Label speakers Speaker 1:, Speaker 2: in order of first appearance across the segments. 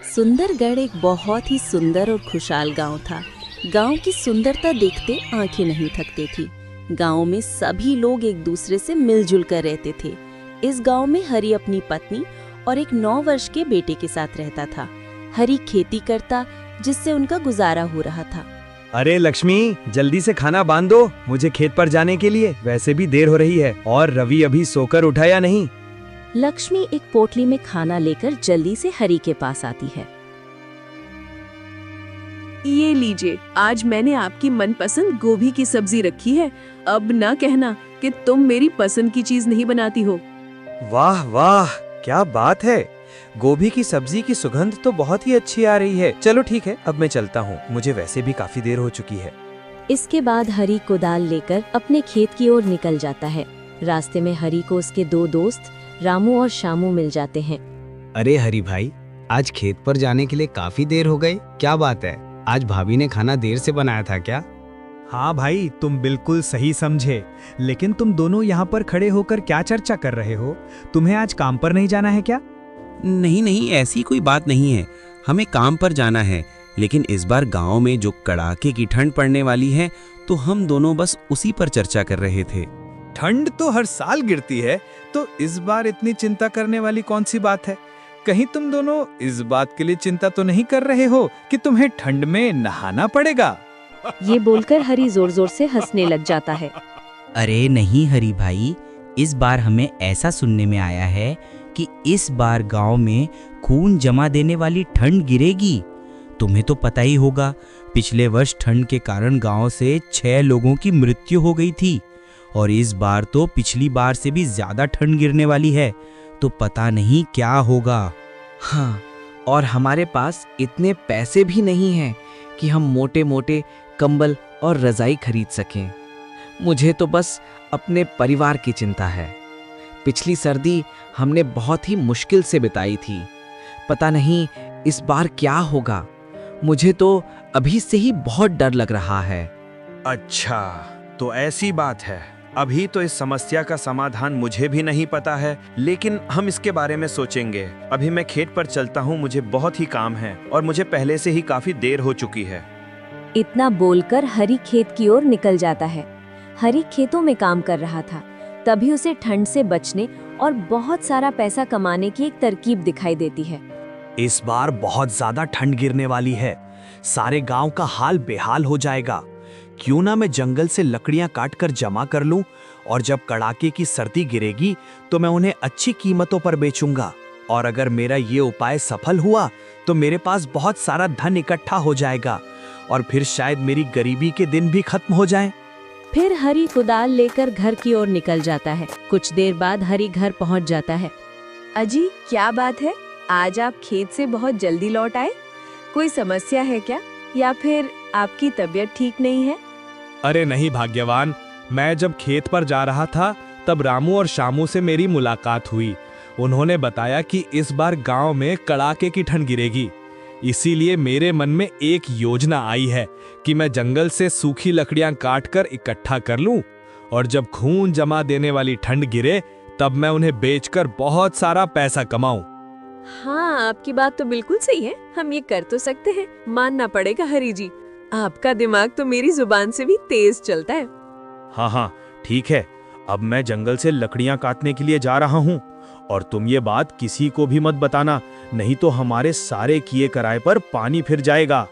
Speaker 1: सुंदरगढ़ एक बहुत ही सुंदर और खुशहाल गांव था। गांव की सुंदरता देखते आंखें नहीं थकती थी। गांव में सभी लोग एक दूसरे से मिलजुल कर रहते थे। इस गांव में हरि अपनी पत्नी और एक 9 वर्ष के बेटे के साथ रहता था। हरि खेती करता, जिससे उनका गुजारा हो रहा था।
Speaker 2: अरे लक्ष्मी, जल्दी से खाना बांध दो, मुझे खेत पर जाने के लिए वैसे भी देर हो रही है। और रवि अभी सोकर उठा या नहीं?
Speaker 1: लक्ष्मी एक पोटली में खाना लेकर जल्दी से हरि के पास आती है।
Speaker 3: ये लीजिए, आज मैंने आपकी मनपसंद गोभी की सब्जी रखी है। अब ना कहना कि तुम मेरी पसंद की चीज नहीं बनाती हो।
Speaker 2: वाह वाह, क्या बात है। गोभी की सब्जी की सुगंध तो बहुत ही अच्छी आ रही है। चलो ठीक है, अब मैं चलता हूँ, मुझे वैसे भी काफी देर हो चुकी है।
Speaker 1: इसके बाद हरि कुदाल लेकर अपने खेत की ओर निकल जाता है। रास्ते में हरि को उसके 2 दोस्त रामू और शामू मिल जाते हैं।
Speaker 4: अरे हरि भाई, आज खेत पर जाने के लिए काफी देर हो गई, क्या बात है? आज भाभी ने खाना देर से बनाया था क्या?
Speaker 2: हाँ भाई, तुम बिल्कुल सही समझे। लेकिन तुम दोनों यहाँ पर खड़े होकर क्या चर्चा कर रहे हो? तुम्हें आज काम पर नहीं जाना है क्या?
Speaker 5: नहीं नहीं, ऐसी कोई बात नहीं है। हमें काम पर जाना है, लेकिन इस बार गांव में जो कड़ाके की ठंड पड़ने वाली है, तो हम दोनों बस उसी पर चर्चा कर रहे थे।
Speaker 2: ठंड तो हर साल गिरती है, तो इस बार इतनी चिंता करने वाली कौन सी बात है? कहीं तुम दोनों इस बात के लिए चिंता तो नहीं कर रहे हो कि तुम्हें ठंड में नहाना पड़ेगा?
Speaker 1: ये बोलकर हरि जोर जोर से हंसने लग जाता है।
Speaker 6: अरे नहीं हरि भाई, इस बार हमें ऐसा सुनने में आया है कि इस बार गांव में खून जमा देने वाली ठंड गिरेगी। तुम्हें तो पता ही होगा, पिछले वर्ष ठंड के कारण गांव से 6 लोगों की मृत्यु हो गई थी, और इस बार तो पिछली बार से भी ज्यादा ठंड गिरने वाली है। तो पता नहीं क्या होगा।
Speaker 7: हाँ, और हमारे पास इतने पैसे भी नहीं हैं कि हम मोटे मोटे कंबल और रजाई खरीद सकें। मुझे तो बस अपने परिवार की चिंता है। पिछली सर्दी हमने बहुत ही मुश्किल से बिताई थी। पता नहीं इस बार क्या होगा। मुझे तो अभी से ही बहुत डर लग रहा है।
Speaker 2: अच्छा, तो ऐसी बात है। अभी तो इस समस्या का समाधान मुझे भी नहीं पता है, लेकिन हम इसके बारे में सोचेंगे। अभी मैं खेत पर चलता हूँ, मुझे बहुत ही काम है और मुझे पहले से ही काफी देर हो चुकी है।
Speaker 1: इतना बोलकर हरि खेत की ओर निकल जाता है। हरि खेतों में काम कर रहा था, तभी उसे ठंड से बचने और बहुत सारा पैसा कमाने की एक तरकीब दिखाई देती है।
Speaker 2: इस बार बहुत ज्यादा ठंड गिरने वाली है, सारे गांव का हाल बेहाल हो जाएगा। क्यों ना मैं जंगल से लकड़ियां काटकर जमा कर लूं, और जब कड़ाके की सर्दी गिरेगी तो मैं उन्हें अच्छी कीमतों पर बेचूंगा। और अगर मेरा ये उपाय सफल हुआ तो मेरे पास बहुत सारा धन इकट्ठा हो जाएगा, और फिर शायद मेरी गरीबी के दिन भी खत्म हो जाएं।
Speaker 1: फिर हरि कुदाल लेकर घर की ओर निकल जाता है। कुछ देर बाद हरि घर पहुंच जाता है।
Speaker 3: अजी, क्या बात है, आज आप खेत से बहुत जल्दी लौट आए? कोई समस्या है क्या, या फिर आपकी तबीयत ठीक नहीं है?
Speaker 2: अरे नहीं भाग्यवान, मैं जब खेत पर जा रहा था तब रामू और शामू से मेरी मुलाकात हुई। उन्होंने बताया कि इस बार गांव में कड़ाके की ठंड गिरेगी। इसीलिए मेरे मन में एक योजना आई है कि मैं जंगल से सूखी लकड़ियां काटकर इकट्ठा कर लूं, और जब खून जमा देने वाली ठंड गिरे तब मैं उन्हें बेचकर बहुत सारा पैसा कमाऊं।
Speaker 3: हाँ, आपकी बात तो बिल्कुल सही है। हम ये कर तो सकते हैं, मानना पड़ेगा हरि जी। आपका दिमाग तो मेरी जुबान से भी तेज चलता है।
Speaker 2: हाँ हाँ ठीक है, अब मैं जंगल से लकड़ियां काटने के लिए जा रहा हूँ, और तुम ये बात किसी को भी मत बताना, नहीं तो हमारे सारे किए कराए पर पानी फिर जाएगा।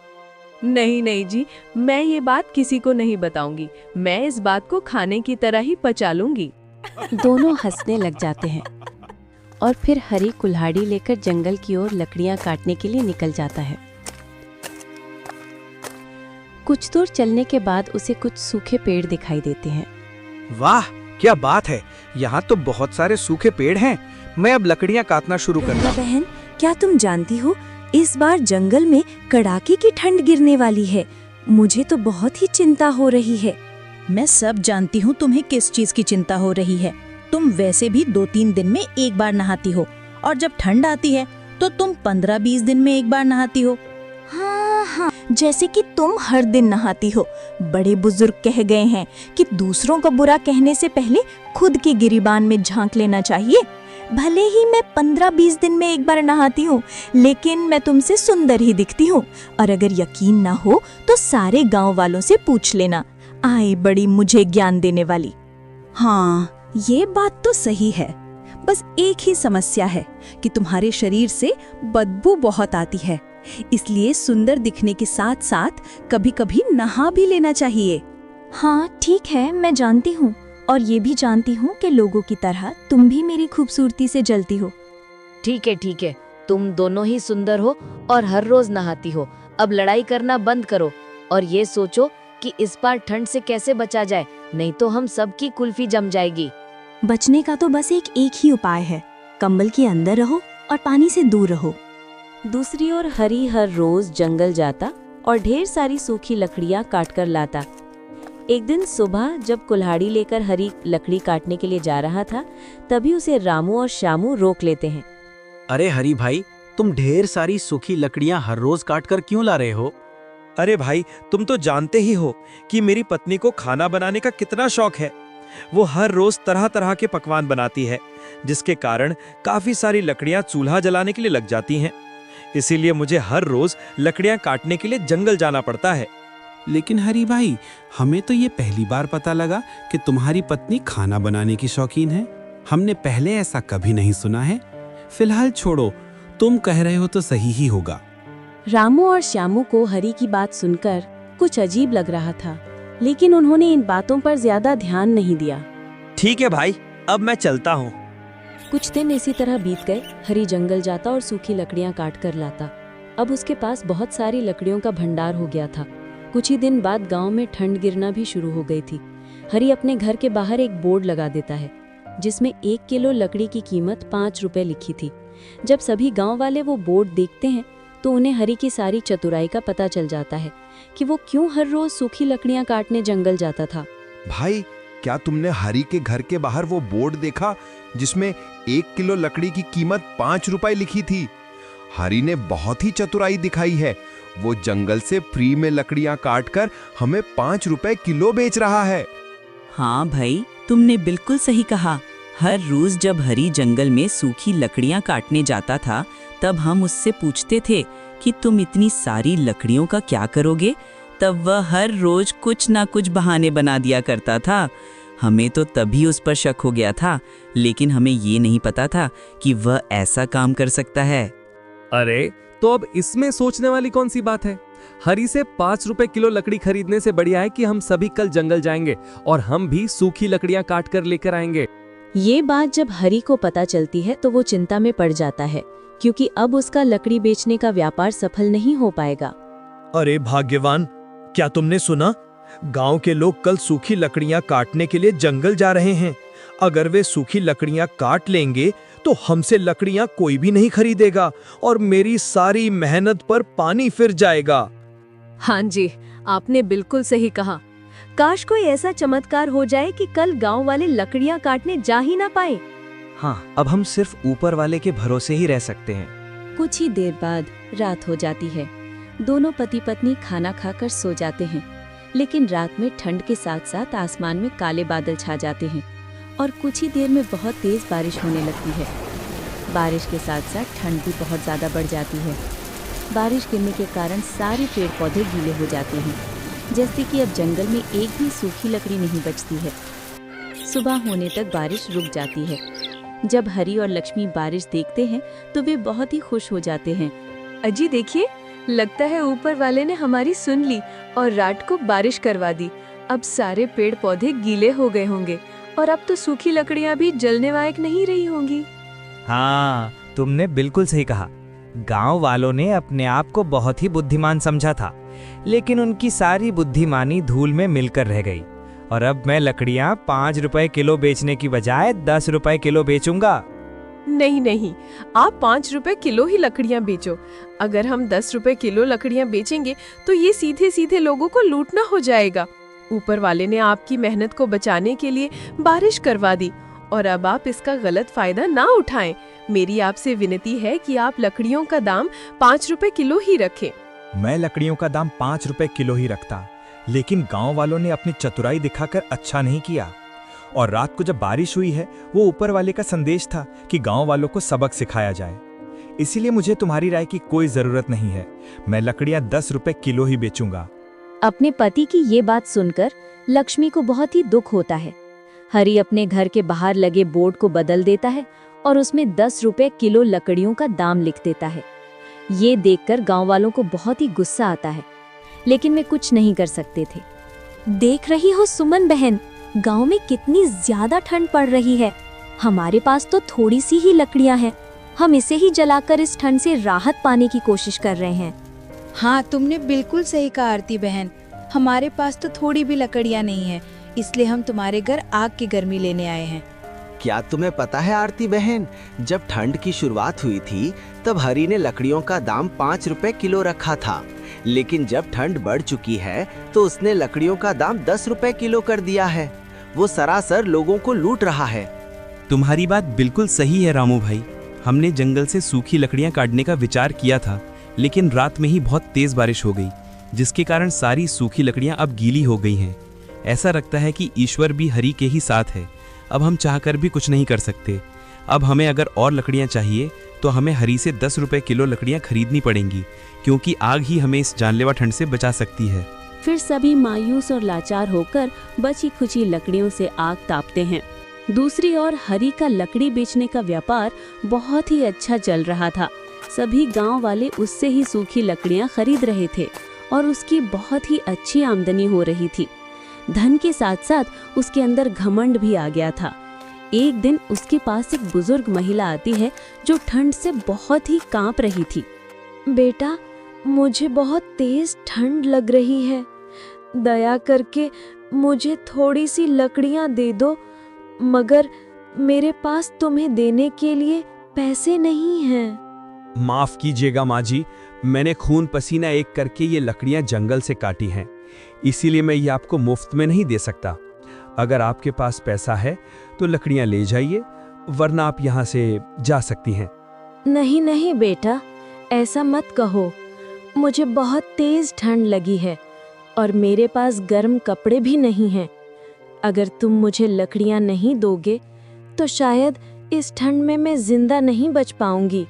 Speaker 3: नहीं नहीं जी, मैं ये बात किसी को नहीं बताऊंगी। मैं इस बात को खाने की तरह ही पचा लूंगी।
Speaker 1: दोनों हंसने लग जाते हैं, और फिर हरि कुल्हाड़ी लेकर जंगल की ओर लकड़ियां काटने के लिए निकल जाता है। कुछ दूर चलने के बाद उसे कुछ सूखे पेड़ दिखाई देते हैं।
Speaker 7: वाह, क्या बात है, यहाँ तो बहुत सारे सूखे पेड़ हैं। मैं अब लकड़ियाँ काटना शुरू करता हूँ।
Speaker 8: बहन, क्या तुम जानती हो, इस बार जंगल में कड़ाके की ठंड गिरने वाली है। मुझे तो बहुत ही चिंता हो रही है।
Speaker 9: मैं सब जानती हूँ तुम्हें किस चीज की चिंता हो रही है। तुम वैसे भी 2-3 दिन में एक बार नहाती हो, और जब ठंड आती है तो तुम 15-20 दिन में एक बार नहाती हो।
Speaker 8: हाँ हाँ, जैसे कि तुम हर दिन नहाती हो। बड़े बुजुर्ग कह गए हैं कि दूसरों का बुरा कहने से पहले खुद की गिरीबान में झांक लेना चाहिए। भले ही मैं 15-20 दिन में एक बार नहाती हूँ, लेकिन मैं तुमसे सुंदर ही दिखती हूँ। और अगर यकीन ना हो तो सारे गांव वालों से पूछ लेना। आए बड़ी मुझे ज्ञान देने वाली।
Speaker 9: हाँ, ये बात तो सही है। बस एक ही समस्या है कि तुम्हारे शरीर से बदबू बहुत आती है, इसलिए सुंदर दिखने के साथ साथ कभी-कभी नहा भी लेना चाहिए।
Speaker 8: हाँ ठीक है, मैं जानती हूँ, और ये भी जानती हूँ कि लोगों की तरह तुम भी मेरी खूबसूरती से जलती हो।
Speaker 10: ठीक है, तुम दोनों ही सुंदर हो और हर रोज नहाती हो। अब लड़ाई करना बंद करो और ये सोचो कि इस बार ठंड से कैसे बचा जाए, नहीं तो हम सबकी कुल्फी जम जाएगी।
Speaker 8: बचने का तो बस एक ही उपाय है, कंबल के अंदर रहो और पानी से दूर रहो।
Speaker 1: दूसरी ओर हरी हर रोज जंगल जाता और ढेर सारी सूखी लकड़ियां काट कर लाता। एक दिन सुबह जब कुल्हाड़ी लेकर हरी लकड़ी काटने के लिए जा रहा था, तभी उसे रामू और श्यामू रोक लेते हैं।
Speaker 11: अरे हरी भाई, तुम ढेर सारी सूखी लकड़ियां हर रोज काट कर क्यों ला रहे हो?
Speaker 2: अरे भाई, तुम तो जानते ही हो कि मेरी पत्नी को खाना बनाने का कितना शौक है। वो हर रोज तरह तरह के पकवान बनाती है, जिसके कारण काफी सारी लकड़ियां चूल्हा जलाने के लिए लग जाती हैं। इसीलिए मुझे हर रोज लकड़ियां काटने के लिए जंगल जाना पड़ता है।
Speaker 5: लेकिन हरी भाई, हमें तो ये पहली बार पता लगा कि तुम्हारी पत्नी खाना बनाने की शौकीन है। हमने पहले ऐसा कभी नहीं सुना है। फिलहाल छोड़ो, तुम कह रहे हो तो सही ही होगा।
Speaker 1: रामू और श्यामू को हरी की बात सुनकर कुछ अजीब लग रहा था, लेकिन उन्होंने इन बातों पर ज्यादा ध्यान नहीं दिया।
Speaker 2: ठीक है भाई, अब मैं चलता हूँ।
Speaker 1: कुछ दिन इसी तरह बीत गए। हरी जंगल जाता और सूखी लकड़ियां काट कर लाता। अब उसके पास बहुत सारी लकड़ियों का भंडार हो गया था। कुछ ही दिन बाद गांव में ठंड गिरना भी शुरू हो गई थी। हरी अपने घर के बाहर एक बोर्ड लगा देता है, जिसमें 1 किलो लकड़ी की कीमत 5 रुपए लिखी थी। जब सभी गांव वाले वो बोर्ड देखते हैं तो उन्हें हरी की सारी चतुराई का पता चल जाता है कि वो क्यों हर रोज सूखी लकड़ियां काटने जंगल जाता था।
Speaker 12: भाई, क्या तुमने हरी के घर के बाहर वो बोर्ड देखा जिसमें 1 किलो लकड़ी की कीमत 5 रुपए लिखी थी? हरी ने बहुत ही चतुराई दिखाई है। वो जंगल से फ्री में लकड़ियां काटकर हमें 5 रुपए किलो बेच रहा है।
Speaker 6: हाँ भाई, तुमने बिल्कुल सही कहा। हर रोज जब हरी जंगल में सूखी लकड़ियां काटने जाता था, तब हम उससे पूछते थे कि तुम इतनी सारी लकड़ियों का क्या करोगे? तब वह हर रोज कुछ ना कुछ बहाने बना दिया करता था। हमें तो तभी उस पर शक हो गया था, लेकिन हमें ये नहीं पता था कि वह ऐसा काम कर सकता है।
Speaker 13: अरे, तो अब इसमें सोचने वाली कौन सी बात है? हरी से 5 रुपए किलो लकड़ी खरीदने से बढ़िया है कि हम सभी कल जंगल जाएंगे और हम भी सूखी लकड़ियां काट कर लेकर आएंगे।
Speaker 1: ये बात जब हरी को पता चलती है तो वो चिंता में पड़ जाता है, क्योंकि अब उसका लकड़ी बेचने का व्यापार सफल नहीं हो पाएगा।
Speaker 2: अरे भाग्यवान, क्या तुमने सुना? गांव के लोग कल सूखी लकड़ियां काटने के लिए जंगल जा रहे हैं। अगर वे सूखी लकड़ियां काट लेंगे तो हमसे लकड़ियां कोई भी नहीं खरीदेगा और मेरी सारी मेहनत पर पानी फिर जाएगा।
Speaker 3: हाँ जी, आपने बिल्कुल सही कहा। काश कोई ऐसा चमत्कार हो जाए कि कल गांव वाले लकड़ियां काटने जा ही ना पाए।
Speaker 11: हाँ, अब हम सिर्फ ऊपर वाले के भरोसे ही रह सकते हैं।
Speaker 1: कुछ ही देर बाद रात हो जाती है। दोनों पति पत्नी खाना खाकर सो जाते हैं, लेकिन रात में ठंड के साथ साथ आसमान में काले बादल छा जाते हैं और कुछ ही देर में बहुत तेज बारिश होने लगती है। बारिश के साथ साथ ठंड भी बहुत ज़्यादा बढ़ जाती है। बारिश गिरने के कारण सारे पेड़ पौधे गीले हो जाते हैं, जैसे कि अब जंगल में एक भी सूखी लकड़ी नहीं बचती है। सुबह होने तक बारिश रुक जाती है। जब हरी और लक्ष्मी बारिश देखते हैं तो वे बहुत ही खुश हो जाते हैं।
Speaker 3: अजी देखिए, लगता है ऊपर वाले ने हमारी सुन ली और रात को बारिश करवा दी। अब सारे पेड़ पौधे गीले हो गए होंगे और अब तो सूखी लकड़ियां भी जलने लायक नहीं रही होंगी।
Speaker 14: हाँ, तुमने बिल्कुल सही कहा। गांव वालों ने अपने आप को बहुत ही बुद्धिमान समझा था, लेकिन उनकी सारी बुद्धिमानी धूल में मिलकर रह गई और अब मैं लकड़ियां 5 रुपए किलो बेचने की बजाय 10 रुपए किलो बेचूंगा।
Speaker 3: नहीं नहीं, आप 5 रुपए किलो ही लकड़ियां बेचो। अगर हम 10 रुपए किलो लकड़ियां बेचेंगे तो ये सीधे सीधे लोगों को लूटना हो जाएगा। ऊपर वाले ने आपकी मेहनत को बचाने के लिए बारिश करवा दी और अब आप इसका गलत फायदा ना उठाएं। मेरी आपसे विनती है कि आप लकड़ियों का दाम 5 रुपए किलो ही रखें।
Speaker 15: मैं लकड़ियों का दाम 5 रुपए किलो ही रखता, लेकिन गांव वालों ने अपनी चतुराई दिखाकर अच्छा नहीं किया। और रात को जब बारिश हुई है वो ऊपर वाले का संदेश था कि गांव वालों को सबक सिखाया जाए। इसीलिए मुझे तुम्हारी राय की कोई जरूरत नहीं है। मैं लकड़ियां 10 रुपए किलो ही बेचूंगा।
Speaker 10: अपने पति की ये बात सुनकर लक्ष्मी को बहुत ही दुख होता है। हरि अपने घर के बाहर लगे बोर्ड को बदल देता है और उसमें 10 रुपए किलो लकड़ियों का दाम लिख देता है। ये देखकर गांव वालों को बहुत ही गुस्सा आता है, लेकिन वे कुछ नहीं कर सकते थे।
Speaker 8: देख रही हो सुमन बहन, गांव में कितनी ज्यादा ठंड पड़ रही है। हमारे पास तो थोड़ी सी ही लकड़ियां हैं। हम इसे ही जलाकर इस ठंड से राहत पाने की कोशिश कर रहे हैं।
Speaker 9: हाँ, तुमने बिल्कुल सही कहा आरती बहन। हमारे पास तो थोड़ी भी लकड़ियां नहीं है, इसलिए हम तुम्हारे घर आग की गर्मी लेने आए हैं।
Speaker 7: क्या तुम्हें पता है आरती बहन, जब ठंड की शुरुआत हुई थी तब हरि ने लकड़ियों का दाम 5 रुपए किलो रखा था, लेकिन जब ठंड बढ़ चुकी है तो उसने लकड़ियों का दाम 10 रुपए किलो कर दिया है। वो सरासर लोगों को लूट रहा है।
Speaker 11: तुम्हारी बात बिल्कुल सही है रामू भाई। हमने जंगल से सूखी लकड़ियां काटने का विचार किया था, लेकिन रात में ही बहुत तेज बारिश हो गई, जिसके कारण सारी सूखी लकड़ियां अब गीली हो गई हैं। ऐसा लगता है कि ईश्वर भी हरि के ही साथ है। अब हम चाहकर भी कुछ नहीं कर सकते। अब हमें अगर और लकड़ियां चाहिए तो हमें हरि से 10 रुपए किलो लकड़ियां खरीदनी पड़ेंगी, क्योंकि आग ही हमें इस जानलेवा ठंड से बचा सकती है।
Speaker 1: फिर सभी मायूस और लाचार होकर बची खुची लकड़ियों से आग तापते हैं। दूसरी ओर हरि का लकड़ी बेचने का व्यापार बहुत ही अच्छा चल रहा था। सभी गांव वाले उससे ही सूखी लकड़ियां खरीद रहे थे और उसकी बहुत ही अच्छी आमदनी हो रही थी। धन के साथ साथ उसके अंदर घमंड भी आ गया था। एक दिन उसके पास एक बुजुर्ग महिला आती है जो ठंड से बहुत ही कांप रही थी।
Speaker 3: बेटा, मुझे बहुत तेज ठंड लग रही है। दया करके मुझे थोड़ी सी लकड़ियां दे दो, मगर मेरे पास तुम्हें देने के लिए पैसे नहीं हैं।
Speaker 5: माफ कीजिएगा माँ जी, मैंने खून पसीना एक करके ये लकड़ियां जंगल से काटी हैं, इसीलिए मैं ये आपको मुफ्त में नहीं दे सकता। अगर आपके पास पैसा है तो लकड़ियां ले जाइए, वरना आप यहाँ से जा सकती हैं।
Speaker 3: नहीं नहीं बेटा, ऐसा मत कहो। मुझे बहुत तेज ठंड लगी है और मेरे पास गर्म कपड़े भी नहीं हैं। अगर तुम मुझे लकड़ियां नहीं दोगे तो शायद इस ठंड में मैं जिंदा नहीं बच पाऊंगी।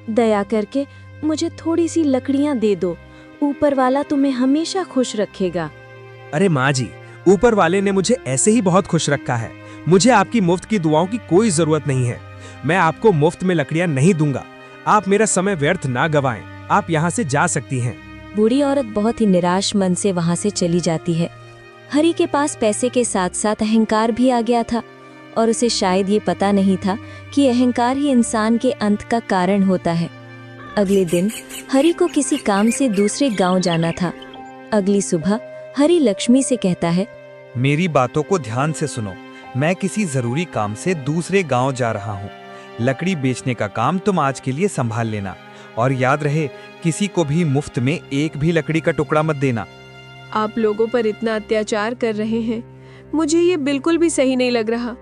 Speaker 3: दया करके मुझे थोड़ी सी लकड़ियां दे दो। ऊपर वाला तुम्हें हमेशा खुश रखेगा।
Speaker 2: अरे माँ जी, ऊपर वाले ने मुझे ऐसे ही बहुत खुश रखा है। मुझे आपकी मुफ्त की दुआओं की कोई जरूरत नहीं है। मैं आपको मुफ्त में लकड़ियां नहीं दूंगा। आप मेरा समय व्यर्थ ना गवाएं। आप यहाँ से जा सकती हैं।
Speaker 8: बूढ़ी औरत बहुत ही निराश मन से वहाँ से चली जाती है। हरि के पास पैसे के साथ साथ अहंकार भी आ गया था और उसे शायद ये पता नहीं था कि अहंकार ही इंसान के अंत का कारण होता है। अगले दिन हरि को किसी काम से दूसरे गांव जाना था। अगली सुबह हरि लक्ष्मी से कहता है,
Speaker 14: मेरी बातों को ध्यान से सुनो। मैं किसी जरूरी काम से दूसरे गांव जा रहा हूँ। लकड़ी बेचने का काम तुम आज के लिए संभाल लेना, और याद रहे किसी को भी मुफ्त में एक भी लकड़ी का टुकड़ा मत देना।
Speaker 3: आप लोगों पर इतना अत्याचार कर रहे हैं, मुझे ये बिल्कुल भी सही नहीं लग रहा।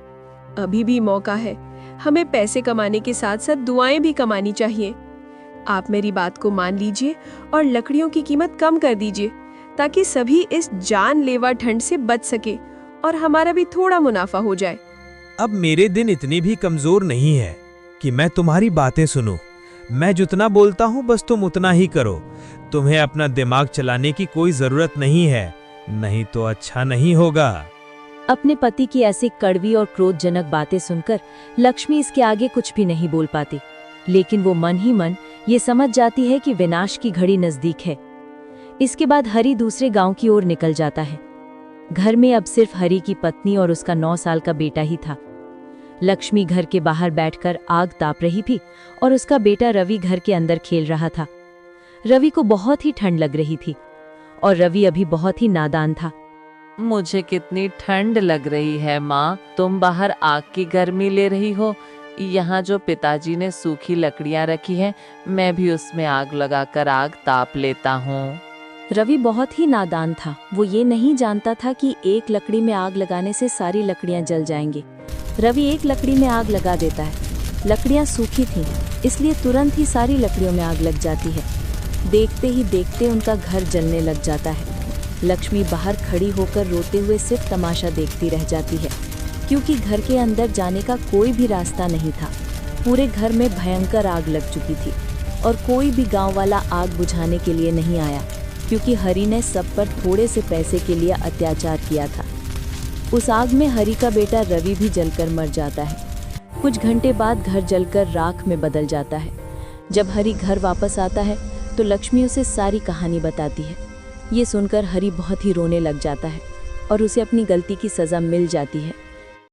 Speaker 3: अभी भी मौका है। हमें पैसे कमाने के साथ साथ दुआएं भी कमानी चाहिए। आप मेरी बात को मान लीजिए और लकड़ियों की कीमत कम कर दीजिए, ताकि सभी इस जानलेवा ठंड से बच सके और हमारा भी थोड़ा मुनाफा हो जाए।
Speaker 2: अब मेरे दिन इतनी भी कमजोर नहीं है कि मैं तुम्हारी बातें सुनूं। मैं जितना बोलता हूँ बस तुम उतना ही करो। तुम्हें अपना दिमाग चलाने की कोई जरूरत नहीं है, नहीं तो अच्छा नहीं होगा।
Speaker 10: अपने पति की ऐसी कड़वी और क्रोधजनक बातें सुनकर लक्ष्मी इसके आगे कुछ भी नहीं बोल पाती, लेकिन वो मन ही मन ये समझ जाती है कि विनाश की घड़ी नजदीक है। इसके बाद हरि दूसरे गांव की ओर निकल जाता है। घर में अब सिर्फ हरि की पत्नी और उसका 9 साल का बेटा ही था। लक्ष्मी घर के बाहर बैठकर आग ताप रही थी और उसका बेटा रवि घर के अंदर खेल रहा था। रवि को बहुत ही ठंड लग रही थी और रवि अभी बहुत ही नादान था।
Speaker 16: मुझे कितनी ठंड लग रही है माँ, तुम बाहर आग की गर्मी ले रही हो। यहाँ जो पिताजी ने सूखी लकड़ियाँ रखी हैं, मैं भी उसमें आग लगाकर आग ताप लेता हूँ।
Speaker 10: रवि बहुत ही नादान था। वो ये नहीं जानता था कि एक लकड़ी में आग लगाने से सारी लकड़ियाँ जल जाएंगी। रवि एक लकड़ी में आग लगा देता है। लकड़ियाँ सूखी थीं, इसलिए तुरंत ही सारी लकड़ियों में आग लग जाती है। देखते ही देखते उनका घर जलने लग जाता है। लक्ष्मी बाहर खड़ी होकर रोते हुए सिर्फ तमाशा देखती रह जाती है।
Speaker 1: क्योंकि घर के अंदर जाने का कोई भी रास्ता नहीं था। पूरे घर में भयंकर आग लग चुकी थी और कोई भी गांव वाला आग बुझाने के लिए नहीं आया, क्योंकि हरि ने सब पर थोड़े से पैसे के लिए अत्याचार किया था। उस आग में हरि का बेटा रवि भी जलकर मर जाता है। कुछ घंटे बाद घर जलकर राख में बदल जाता है। जब हरि घर वापस आता है तो लक्ष्मी उसे सारी कहानी बताती है। ये सुनकर हरि बहुत ही रोने लग जाता है और उसे अपनी गलती की सज़ा मिल जाती है।